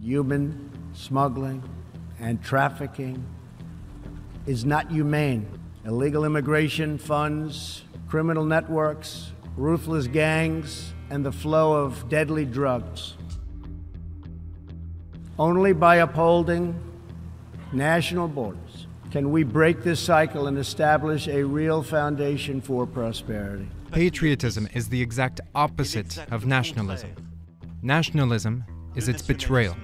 Human smuggling and trafficking is not humane. Illegal immigration funds criminal networks, ruthless gangs, and the flow of deadly drugs. Only by upholding national borders can we break this cycle and establish a real foundation for prosperity. Patriotism is the exact opposite of nationalism. Nationalism is its betrayal.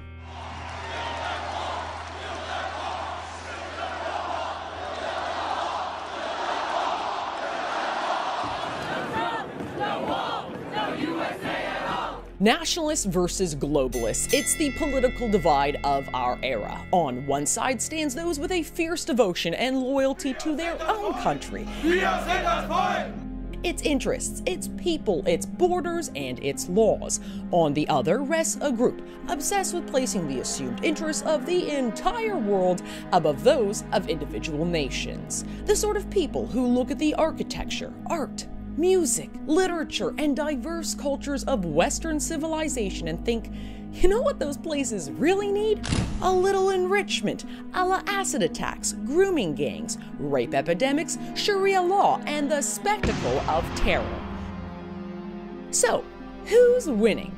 Nationalists versus globalists. It's the political divide of our era. On one side stands those with a fierce devotion and loyalty to their own country, its interests, its people, its borders, and its laws. On the other rests a group obsessed with placing the assumed interests of the entire world above those of individual nations. The sort of people who look at the architecture, art, music, literature, and diverse cultures of Western civilization and think, you know what those places really need? A little enrichment, a la acid attacks, grooming gangs, rape epidemics, Sharia law, and the spectacle of terror. So, who's winning?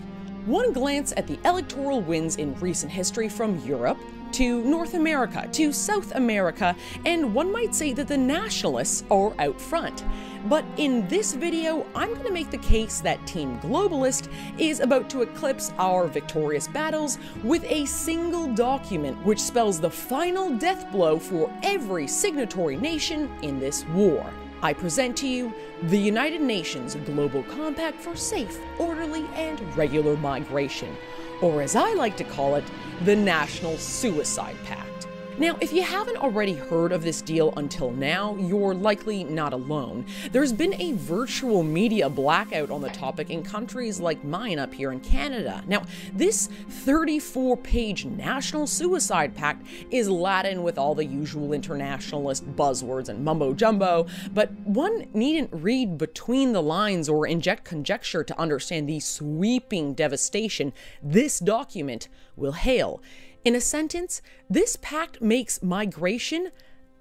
One glance at the electoral wins in recent history from Europe to North America to South America, and one might say that the nationalists are out front. But in this video, I'm going to make the case that Team Globalist is about to eclipse our victorious battles with a single document which spells the final death blow for every signatory nation in this war. I present to you the United Nations Global Compact for Safe, Orderly, and Regular Migration, or as I like to call it, the National Suicide Pact. Now, if you haven't already heard of this deal until now, you're likely not alone. There's been a virtual media blackout on the topic in countries like mine up here in Canada. Now, this 34-page National Suicide Pact is laden with all the usual internationalist buzzwords and mumbo-jumbo, but one needn't read between the lines or inject conjecture to understand the sweeping devastation this document will hail. In a sentence, this pact makes migration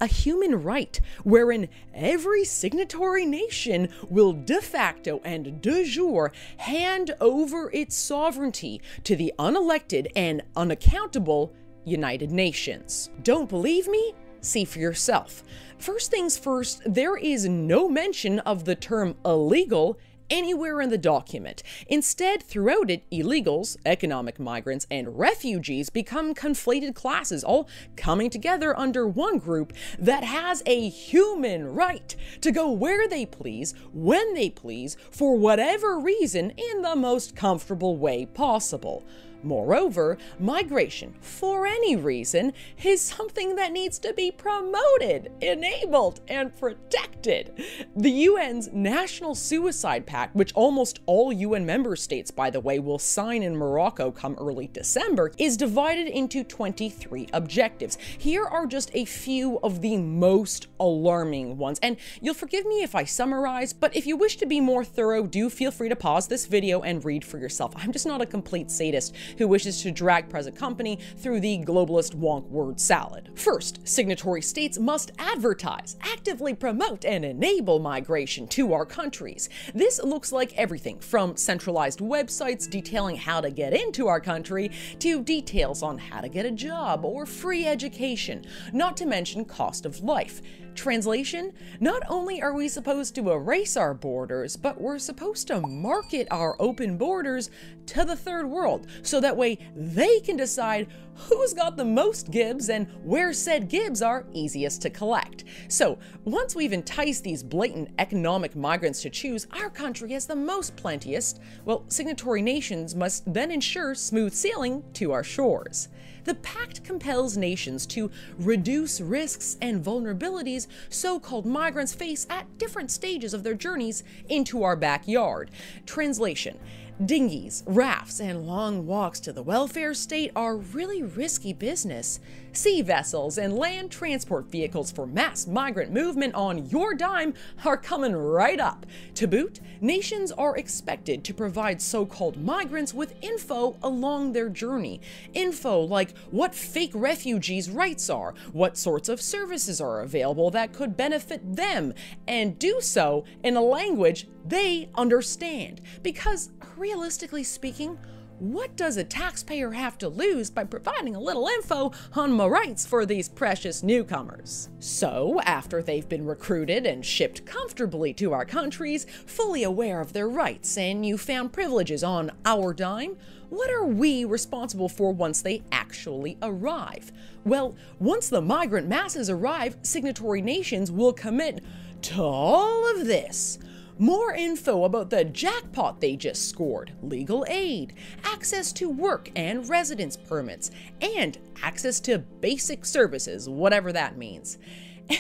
a human right, wherein every signatory nation will de facto and de jure hand over its sovereignty to the unelected and unaccountable United Nations. Don't believe me? See for yourself. First things first, there is no mention of the term illegal anywhere in the document. Instead, throughout it, illegals, economic migrants, and refugees become conflated classes, all coming together under one group that has a human right to go where they please, when they please, for whatever reason, in the most comfortable way possible. Moreover, migration, for any reason, is something that needs to be promoted, enabled, and protected. The UN's National Suicide Pact, which almost all UN member states, by the way, will sign in Morocco come early December, is divided into 23 objectives. Here are just a few of the most alarming ones, and you'll forgive me if I summarize, but if you wish to be more thorough, do feel free to pause this video and read for yourself. I'm just not a complete sadist who wishes to drag present company through the globalist wonk word salad. First, signatory states must advertise, actively promote, and enable migration to our countries. This looks like everything from centralized websites detailing how to get into our country to details on how to get a job or free education, not to mention cost of life. Translation, not only are we supposed to erase our borders, but we're supposed to market our open borders to the third world, so that way they can decide who's got the most gibs and where said gibs are easiest to collect. So once we've enticed these blatant economic migrants to choose our country as the most plenteous, well, signatory nations must then ensure smooth sailing to our shores. The pact compels nations to reduce risks and vulnerabilities so-called migrants face at different stages of their journeys into our backyard. Translation, Dinghies, rafts, and long walks to the welfare state are really risky business. Sea vessels and land transport vehicles for mass migrant movement on your dime are coming right up. To boot, nations are expected to provide so-called migrants with info along their journey. Info like what fake refugees' rights are, what sorts of services are available that could benefit them, and do so in a language they understand. Because realistically speaking, what does a taxpayer have to lose by providing a little info on my rights for these precious newcomers? So, after they've been recruited and shipped comfortably to our countries, fully aware of their rights and newfound privileges on our dime, what are we responsible for once they actually arrive? Well, once the migrant masses arrive, signatory nations will commit to all of this. More info about the jackpot they just scored, legal aid, access to work and residence permits, and access to basic services, whatever that means.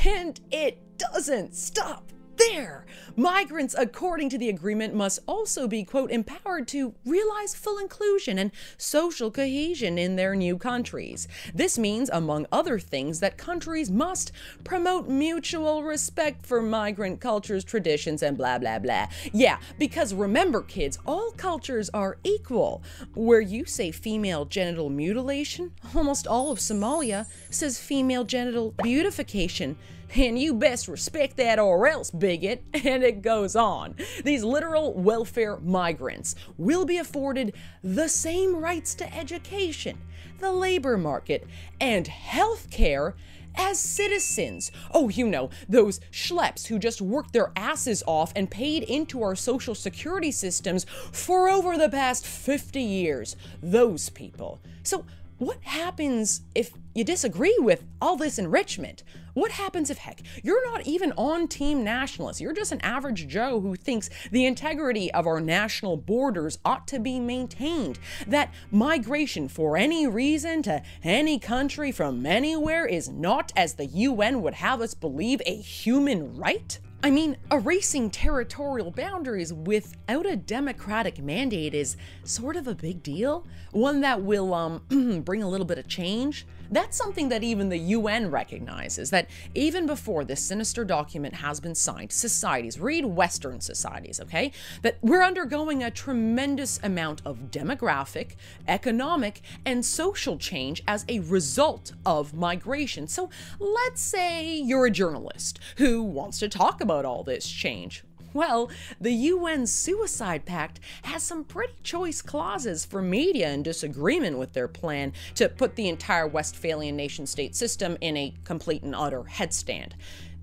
And it doesn't stop there. Migrants, according to the agreement, must also be, quote, empowered to realize full inclusion and social cohesion in their new countries. This means, among other things, that countries must promote mutual respect for migrant cultures, traditions, and blah, blah, blah. Yeah, because remember, kids, all cultures are equal. Where you say female genital mutilation, almost all of Somalia says female genital beautification. And you best respect that or else, bigot. And it goes on. These literal welfare migrants will be afforded the same rights to education, the labor market, and health care as citizens. Oh, you know, those schleps who just worked their asses off and paid into our social security systems for over the past 50 years. Those people. So, what happens if you disagree with all this enrichment? What happens if, heck, you're not even on Team Nationalists? You're just an average Joe who thinks the integrity of our national borders ought to be maintained, that migration for any reason to any country from anywhere is not, as the UN would have us believe, a human right? I mean, erasing territorial boundaries without a democratic mandate is sort of a big deal. One that will bring a little bit of change. That's something that even the UN recognizes, that even before this sinister document has been signed, societies, read Western societies, okay, that we're undergoing a tremendous amount of demographic, economic, and social change as a result of migration. So let's say you're a journalist who wants to talk about all this change. Well, the UN Suicide Pact has some pretty choice clauses for media in disagreement with their plan to put the entire Westphalian nation-state system in a complete and utter headstand.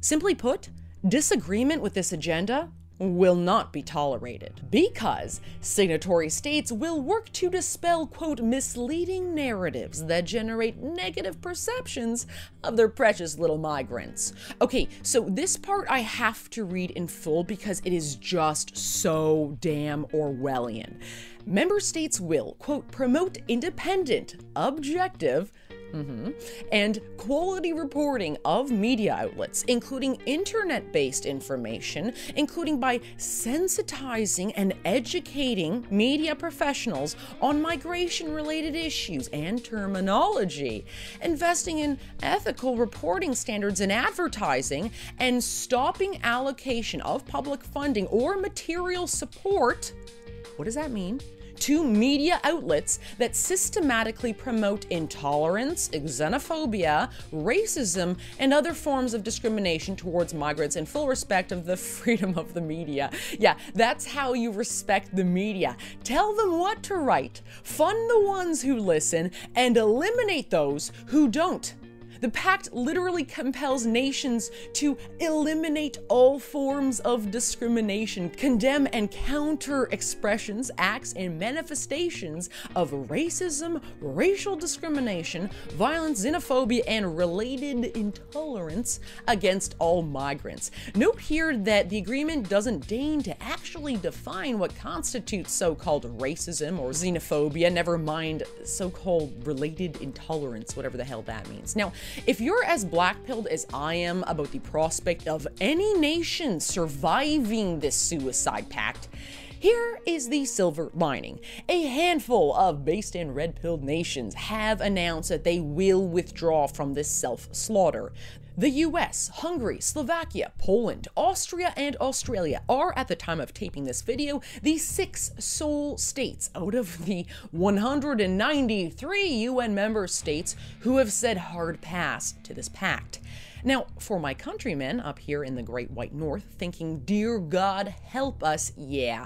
Simply put, disagreement with this agenda will not be tolerated, because signatory states will work to dispel, quote, misleading narratives that generate negative perceptions of their precious little migrants. Okay, so this part I have to read in full because it is just so damn Orwellian. Member states will, quote, promote independent, objective, and quality reporting of media outlets, including internet-based information, including by sensitizing and educating media professionals on migration-related issues and terminology, investing in ethical reporting standards in advertising, and stopping allocation of public funding or material support. What does that mean? To media outlets that systematically promote intolerance, xenophobia, racism, and other forms of discrimination towards migrants in full respect of the freedom of the media. Yeah, that's how you respect the media. Tell them what to write, fund the ones who listen, and eliminate those who don't. The pact literally compels nations to eliminate all forms of discrimination, condemn and counter expressions, acts, and manifestations of racism, racial discrimination, violence, xenophobia, and related intolerance against all migrants. Note here that the agreement doesn't deign to actually define what constitutes so-called racism or xenophobia, never mind so-called related intolerance, whatever the hell that means. Now, if you're as black-pilled as I am about the prospect of any nation surviving this suicide pact, Here is the silver lining. A handful of based in red-pilled nations have announced that they will withdraw from this self-slaughter. The US, Hungary, Slovakia, Poland, Austria, and Australia are, at the time of taping this video, the 6 sole states out of the 193 UN member states who have said hard pass to this pact. Now, for my countrymen up here in the Great White North thinking, dear God, help us, yeah.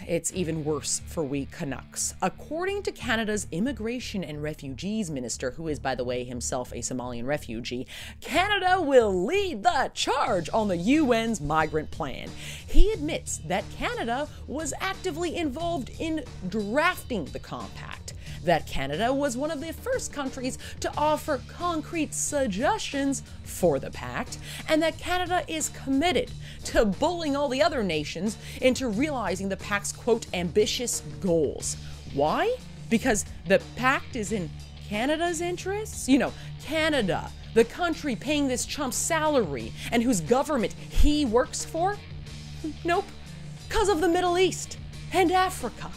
It's even worse for we Canucks. According to Canada's Immigration and Refugees Minister, who is, by the way, himself a Somalian refugee, Canada will lead the charge on the UN's migrant plan. He admits that Canada was actively involved in drafting the compact, that Canada was one of the first countries to offer concrete suggestions for the pact, and that Canada is committed to bullying all the other nations into realizing the pact's, quote, ambitious goals. Why? Because the pact is in Canada's interests? You know, Canada, the country paying this chump's salary and whose government he works for? Nope. Because of the Middle East and Africa.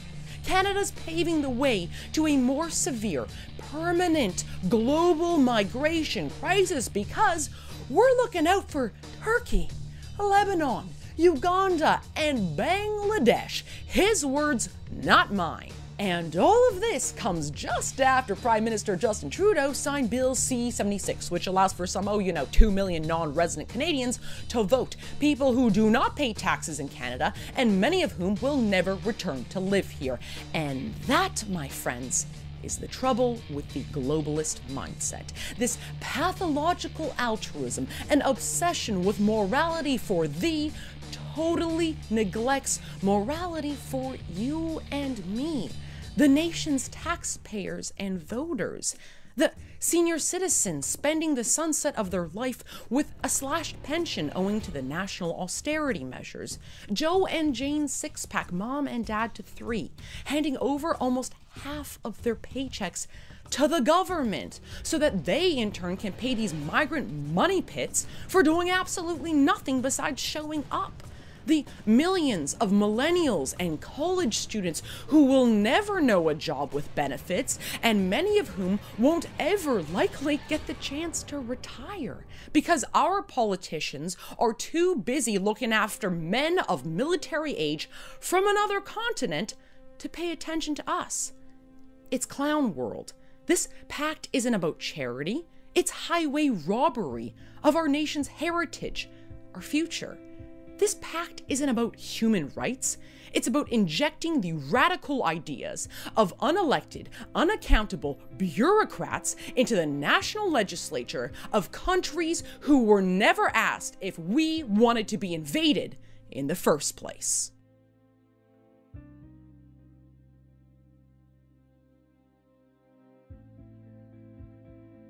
Canada's paving the way to a more severe, permanent global migration crisis because we're looking out for Turkey, Lebanon, Uganda, and Bangladesh. His words, not mine. And all of this comes just after Prime Minister Justin Trudeau signed Bill C-76, which allows for some, 2 million non-resident Canadians to vote, people who do not pay taxes in Canada, and many of whom will never return to live here. And that, my friends, is the trouble with the globalist mindset. This pathological altruism and obsession with morality for thee totally neglects morality for you and me, the nation's taxpayers and voters, the senior citizens spending the sunset of their life with a slashed pension owing to the national austerity measures, Joe and Jane's six-pack, mom and dad to 3, handing over almost half of their paychecks to the government so that they in turn can pay these migrant money pits for doing absolutely nothing besides showing up. The millions of millennials and college students who will never know a job with benefits, and many of whom won't ever likely get the chance to retire because our politicians are too busy looking after men of military age from another continent to pay attention to us. It's clown world. This pact isn't about charity. It's highway robbery of our nation's heritage, our future. This pact isn't about human rights. It's about injecting the radical ideas of unelected, unaccountable bureaucrats into the national legislature of countries who were never asked if we wanted to be invaded in the first place.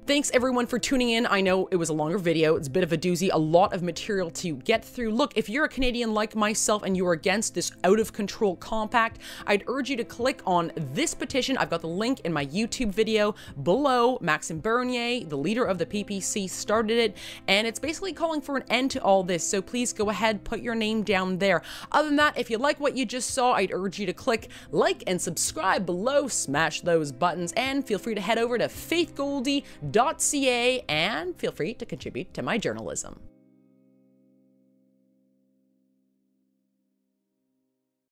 Thanks everyone for tuning in. I know it was a longer video. It's a bit of a doozy, a lot of material to get through. Look, if you're a Canadian like myself and you're against this out-of-control compact, I'd urge you to click on this petition. I've got the link in my YouTube video below. Maxime Bernier, the leader of the PPC, started it, and it's basically calling for an end to all this, so please go ahead, put your name down there. Other than that, if you like what you just saw, I'd urge you to click like and subscribe below, smash those buttons, and feel free to head over to faithgoldy.ca and feel free to contribute to my journalism.